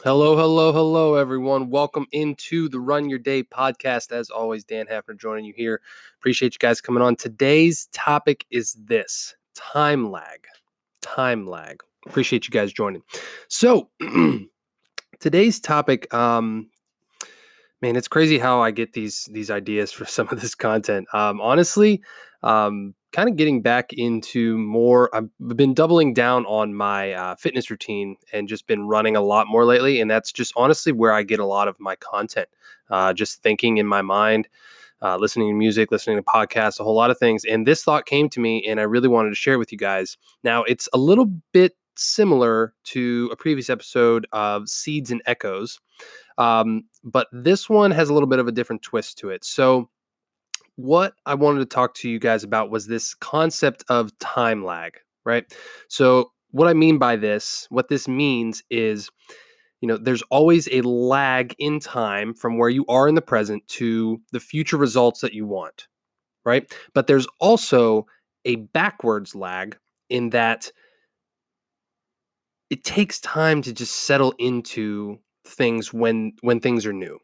Hello, hello, hello, everyone. Welcome into the Run Your Day podcast. As always, Dan Hafner joining you here. Appreciate you guys coming on. Today's topic is this: time lag. Time lag. Appreciate you guys joining. So, today's topic, man, it's crazy how I get these ideas for some of this content. Honestly, kind of getting back into more. I've been doubling down on my fitness routine and just been running a lot more lately, and that's just honestly where I get a lot of my content. Just thinking in my mind, listening to music, listening to podcasts, a whole lot of things. And this thought came to me, and I really wanted to share with you guys. Now, it's a little bit similar to a previous episode of Seeds and Echoes. But this one has a little bit of a different twist to it. So, what I wanted to talk to you guys about was this concept of time lag, right? So, what I mean by this, what this means is, there's always a lag in time from where you are in the present to the future results that you want, right? But there's also a backwards lag in that it takes time to just settle into things when things are new,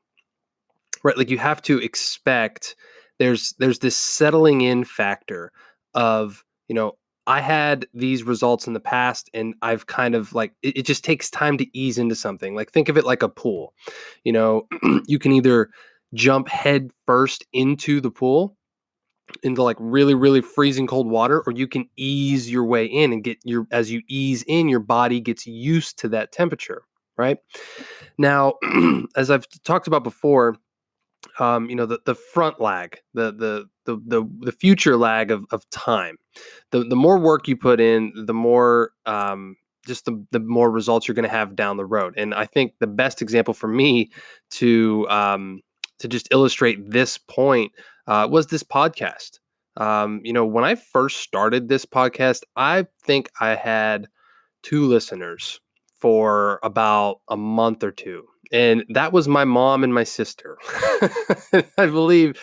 right? Like you have to expect there's this settling in factor of, I had these results in the past and I've kind of like it just takes time to ease into something. Like think of it like a pool. You know, you can either jump head first into the pool into like really really freezing cold water, or you can ease your way in and get your as you ease in your body gets used to that temperature, right? Now, as I've talked about before, the front lag, the future lag of time. The more work you put in, the more just the more results you're going to have down the road. And I think the best example for me to just illustrate this point was this podcast. When I first started this podcast, I think I had two listeners for about a month or two. And that was my mom and my sister. I believe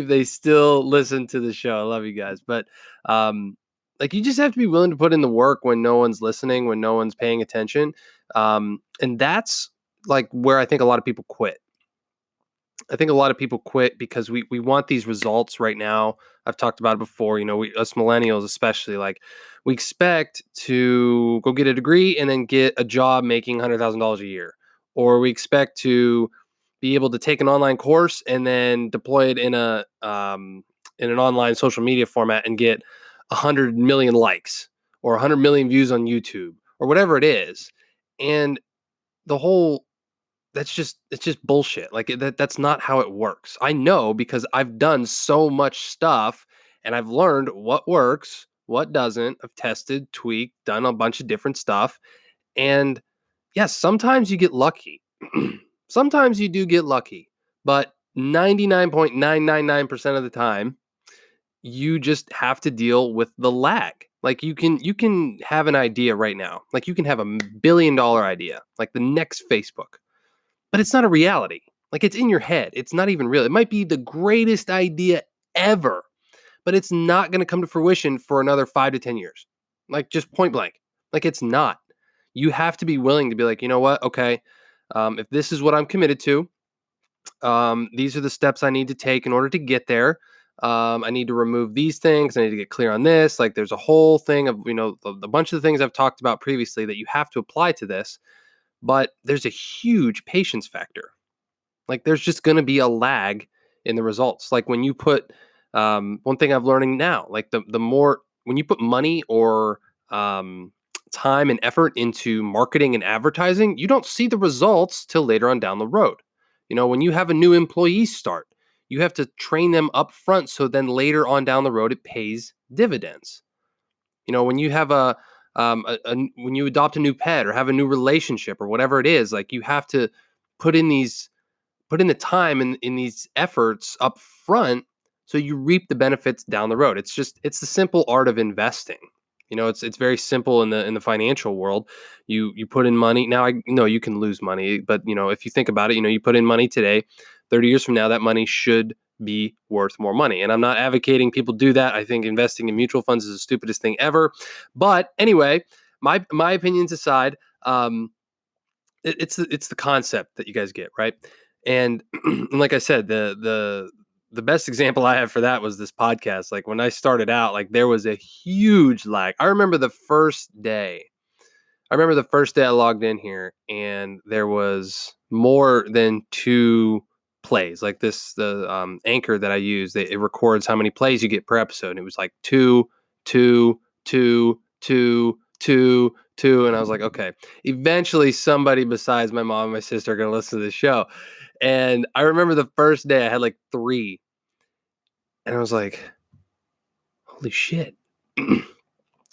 they still listen to the show. I love you guys. But like you just have to be willing to put in the work when no one's listening, when no one's paying attention. And that's like where I think a lot of people quit. I think a lot of people quit because we want these results right now. I've talked about it before. Us millennials especially, like we expect to go get a degree and then get a job making $100,000 a year, or we expect to be able to take an online course and then deploy it in an online social media format and get 100 million likes or 100 million views on YouTube or whatever it is, and the whole it's just bullshit. Like that's not how it works. I know because I've done so much stuff and I've learned what works, what doesn't. I've tested, tweaked, done a bunch of different stuff. And yes, sometimes you get lucky. Sometimes you do get lucky, but 99.999% of the time, you just have to deal with the lag. Like you can have an idea right now. Like you can have $1 billion idea, like the next Facebook, but it's not a reality. Like it's in your head. It's not even real. It might be the greatest idea ever, but it's not going to come to fruition for another 5 to 10 years. Like just point blank. Like it's not. You have to be willing to be like, you know what? Okay, if this is what I'm committed to, these are the steps I need to take in order to get there. I need to remove these things. I need to get clear on this. Like there's a whole thing of, the bunch of the things I've talked about previously that you have to apply to this, but there's a huge patience factor. Like there's just going to be a lag in the results. Like when you put one thing I'm learning now, like the more when you put money or time and effort into marketing and advertising, you don't see the results till later on down the road. When you have a new employee start, you have to train them up front so then later on down the road it pays dividends. When you have when you adopt a new pet or have a new relationship or whatever it is, like you have to put in these put in the time in these efforts up front so you reap the benefits down the road. It's the simple art of investing. It's very simple in the financial world. You put in money. Now I know you can lose money, but if you think about it, you put in money today, 30 years from now that money should be worth more money. And I'm not advocating people do that. I think investing in mutual funds is the stupidest thing ever. But anyway, my opinions aside, it's the concept that you guys get, right? And, and like I said, the best example I have for that was this podcast. Like when I started out, like there was a huge lag. I remember the first day I logged in here, and there was more than 2 plays. Like the anchor that I use, it records how many plays you get per episode. And it was like 2, 2, 2, 2, 2, 2, and I was like, okay. Eventually, somebody besides my mom and my sister are gonna listen to this show. And I remember the first day I had like 3, and I was like, holy shit,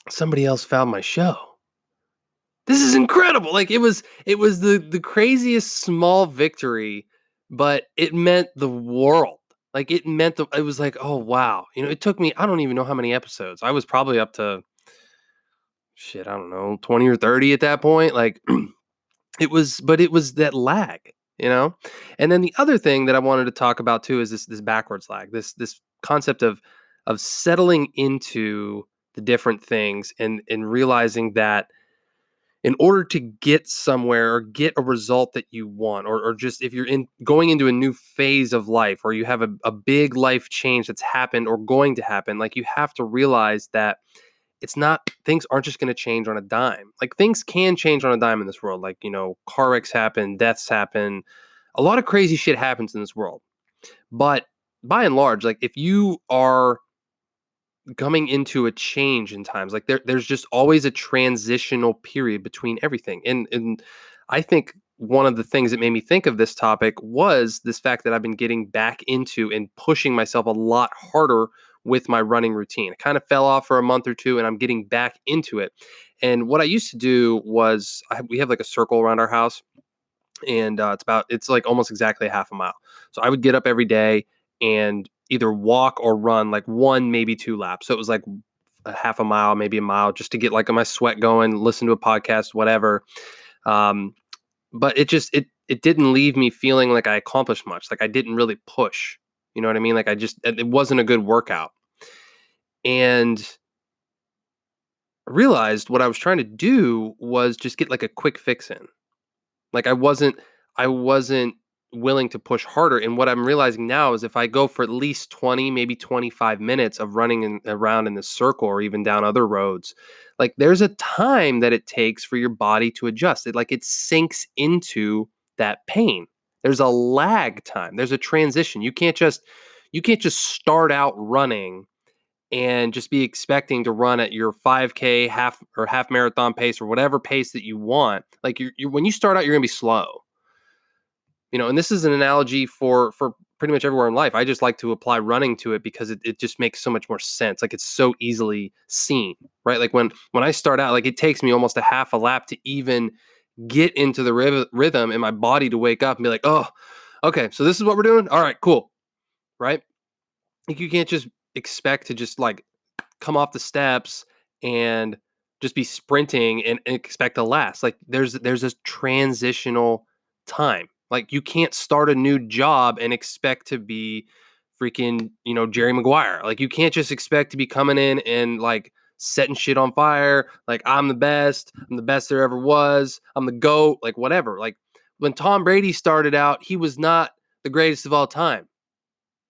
somebody else found my show. This is incredible. Like it was the craziest small victory, but it meant the world. Like it was like, oh wow. It took me, I don't even know how many episodes. I was probably up to shit, I don't know, 20 or 30 at that point. Like it was that lag. And then the other thing that I wanted to talk about too is this backwards lag. This concept of settling into the different things and realizing that in order to get somewhere or get a result that you want, or just if you're going into a new phase of life, or you have a big life change that's happened or going to happen, like you have to realize that it's not things aren't just going to change on a dime. Like things can change on a dime in this world. Like, car wrecks happen, deaths happen, a lot of crazy shit happens in this world. But by and large, like if you are coming into a change in times, like there's just always a transitional period between everything. And I think one of the things that made me think of this topic was this fact that I've been getting back into and pushing myself a lot harder with my running routine. I kind of fell off for a month or two, and I'm getting back into it. And what I used to do was we have like a circle around our house, and it's like almost exactly a half a mile. So I would get up every day and either walk or run like 1, maybe 2 laps. So it was like a half a mile, maybe a mile, just to get like my sweat going, listen to a podcast, whatever. Um, but it didn't leave me feeling like I accomplished much. Like I didn't really push. You know what I mean? Like it wasn't a good workout. And I realized what I was trying to do was just get like a quick fix in. Like I wasn't willing to push harder. And what I'm realizing now is if I go for at least 20, maybe 25 minutes of running around in this circle or even down other roads, like there's a time that it takes for your body to adjust. It sinks into that pain. There's a lag time. There's a transition. You can't just start out running and just be expecting to run at your 5K half marathon pace or whatever pace that you want. Like when you start out, you're gonna be slow. And this is an analogy for pretty much everywhere in life. I just like to apply running to it because it just makes so much more sense. Like it's so easily seen, right? Like when I start out, like it takes me almost a half a lap to even get into the rhythm and my body to wake up and be like, oh, okay, so this is what we're doing. All right, cool, right? Like you can't just expect to just like come off the steps and just be sprinting and expect to last. Like there's a transitional time. Like you can't start a new job and expect to be freaking, Jerry Maguire. Like you can't just expect to be coming in and like setting shit on fire. Like I'm the best. I'm the best there ever was. I'm the GOAT. Like whatever. Like when Tom Brady started out, he was not the greatest of all time.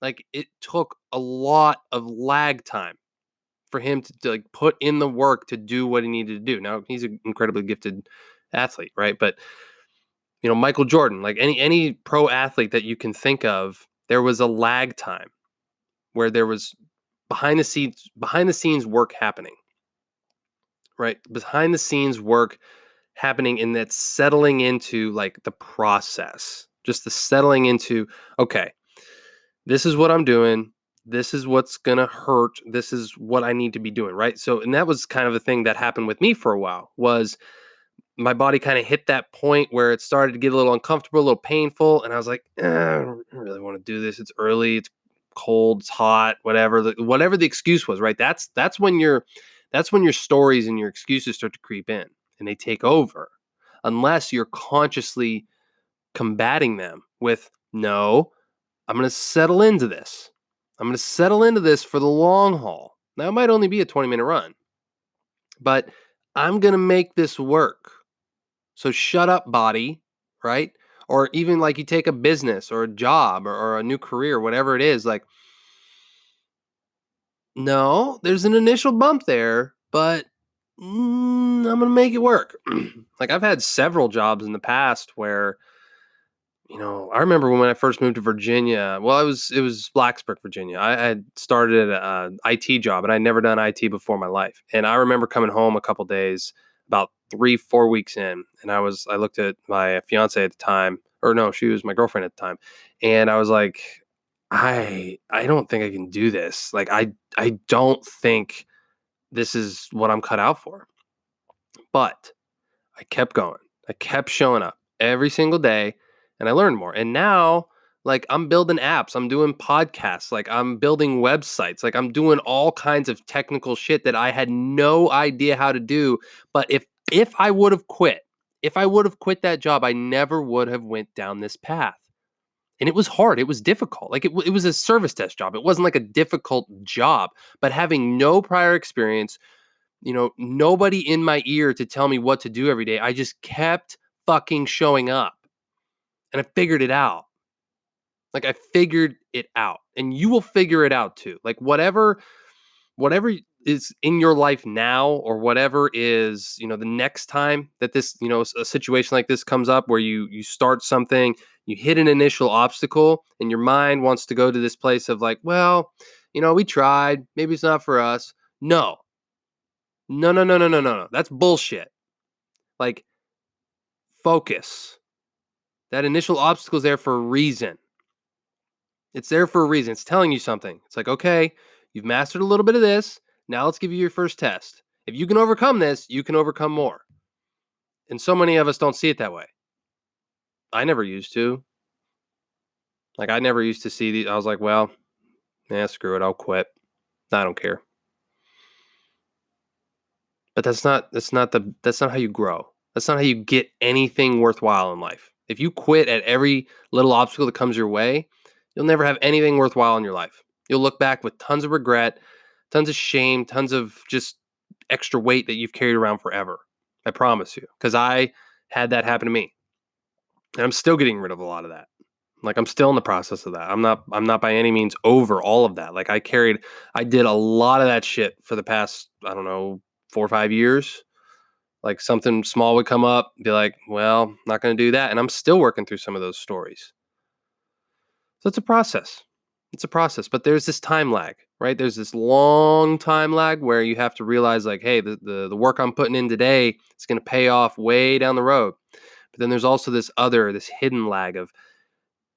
Like it took a lot of lag time for him to like put in the work to do what he needed to do. Now he's an incredibly gifted athlete, right? But Michael Jordan, like any pro athlete that you can think of, there was a lag time where there was behind the scenes work happening, right? Behind the scenes work happening, and that's settling into like the process, just the settling into, okay, this is what I'm doing. This is what's going to hurt. This is what I need to be doing. Right. So, and that was kind of a thing that happened with me for a while, was my body kind of hit that point where it started to get a little uncomfortable, a little painful. And I was like, I don't really want to do this. It's early. It's cold. It's hot, whatever, whatever the excuse was. Right. That's when your stories and your excuses start to creep in and they take over, unless you're consciously combating them with, no, I'm going to settle into this. I'm going to settle into this for the long haul. Now, it might only be a 20-minute run, but I'm going to make this work. So shut up, body. right? Or even like you take a business or a job or a new career, whatever it is, like, no, there's an initial bump there, but I'm gonna make it work. Like I've had several jobs in the past where, I remember when I first moved to Virginia. Well, it was Blacksburg, Virginia. I had started an IT job, and I'd never done IT before in my life. And I remember coming home a couple days, about 3-4 weeks in, and I looked at my fiance at the time, or no, she was my girlfriend at the time, and I was like, I don't think I can do this. Like I don't think this is what I'm cut out for. But I kept going. I kept showing up every single day and I learned more. And now, like, I'm building apps, I'm doing podcasts, like, I'm building websites, like, I'm doing all kinds of technical shit that I had no idea how to do. But if I would have quit, if I would have quit that job, I never would have went down this path. And it was hard. It was difficult. Like it was a service desk job. It wasn't like a difficult job. But having no prior experience, nobody in my ear to tell me what to do every day. I just kept fucking showing up and I figured it out. Like I figured it out and you will figure it out too. Like whatever is in your life now or whatever is, the next time that this, a situation like this comes up where you start something, you hit an initial obstacle and your mind wants to go to this place of like, well, we tried, maybe it's not for us. No. No, no, no, no, no, no, no. That's bullshit. Like, focus. That initial obstacle is there for a reason. It's there for a reason. It's telling you something. It's like, okay, you've mastered a little bit of this. Now let's give you your first test. If you can overcome this, you can overcome more. And so many of us don't see it that way. I never used to. Like, I never used to see these. I was like, well, screw it. I'll quit. I don't care. But that's not how you grow. That's not how you get anything worthwhile in life. If you quit at every little obstacle that comes your way, you'll never have anything worthwhile in your life. You'll look back with tons of regret, tons of shame, tons of just extra weight that you've carried around forever. I promise you. Because I had that happen to me. And I'm still getting rid of a lot of that. Like I'm still in the process of that. I'm not by any means over all of that. Like I did a lot of that shit for the past, I don't know, 4 or 5 years. Like something small would come up, be like, well, not going to do that. And I'm still working through some of those stories. So it's a process. It's a process, but there's this time lag, right? There's this long time lag where you have to realize like, hey, the work I'm putting in today is going to pay off way down the road. But then there's also this hidden lag of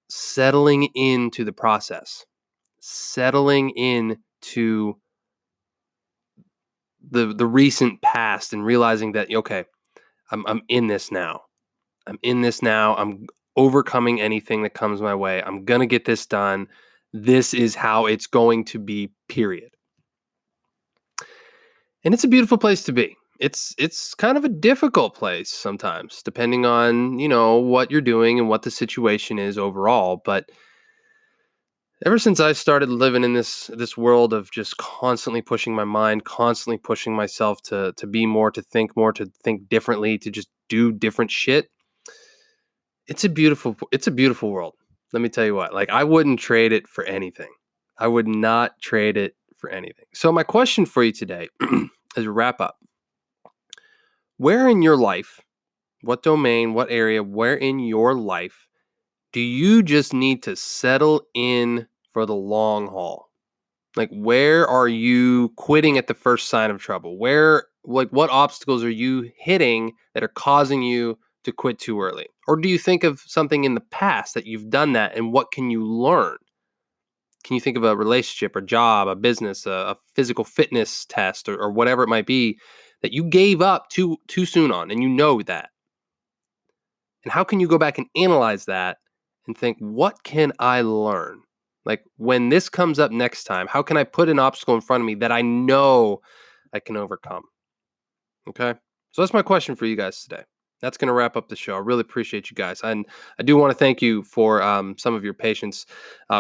settling into the process, settling into the recent past and realizing that, okay, I'm in this now. I'm in this now. I'm overcoming anything that comes my way. I'm going to get this done. This is how it's going to be, period. And it's a beautiful place to be. It's kind of a difficult place sometimes, depending on, what you're doing and what the situation is overall. But ever since I started living in this world of just constantly pushing my mind, constantly pushing myself to be more, to think differently, to just do different shit, it's a beautiful world. Let me tell you what. Like I wouldn't trade it for anything. I would not trade it for anything. So my question for you today as a wrap up, where in your life, what domain, what area, where in your life do you just need to settle in for the long haul? Like, where are you quitting at the first sign of trouble? What obstacles are you hitting that are causing you to quit too early? Or do you think of something in the past that you've done that and what can you learn? Can you think of a relationship or job, a business, a physical fitness test, or whatever it might be that you gave up too soon on and you know that? And how can you go back and analyze that and think, what can I learn? Like when this comes up next time, how can I put an obstacle in front of me that I know I can overcome? Okay. So that's my question for you guys today. That's going to wrap up the show. I really appreciate you guys. And I do want to thank you for some of your patience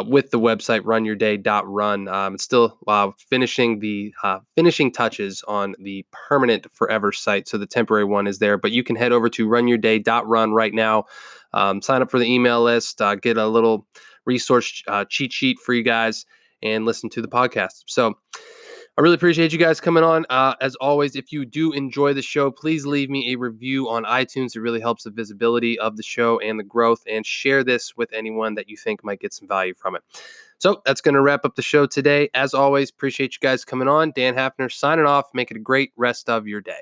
with the website runyourday.run. It's still finishing the finishing touches on the permanent forever site. So the temporary one is there, but you can head over to runyourday.run right now. sign up for the email list, get a little resource cheat sheet for you guys, and listen to the podcast. So I really appreciate you guys coming on. As always, if you do enjoy the show, please leave me a review on iTunes. It really helps the visibility of the show and the growth, and share this with anyone that you think might get some value from it. So that's going to wrap up the show today. As always, appreciate you guys coming on. Dan Hafner signing off. Make it a great rest of your day.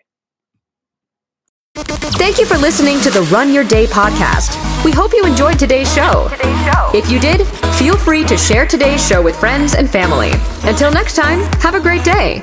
Thank you for listening to the Run Your Day podcast. We hope you enjoyed today's show. If you did, feel free to share today's show with friends and family. Until next time, have a great day.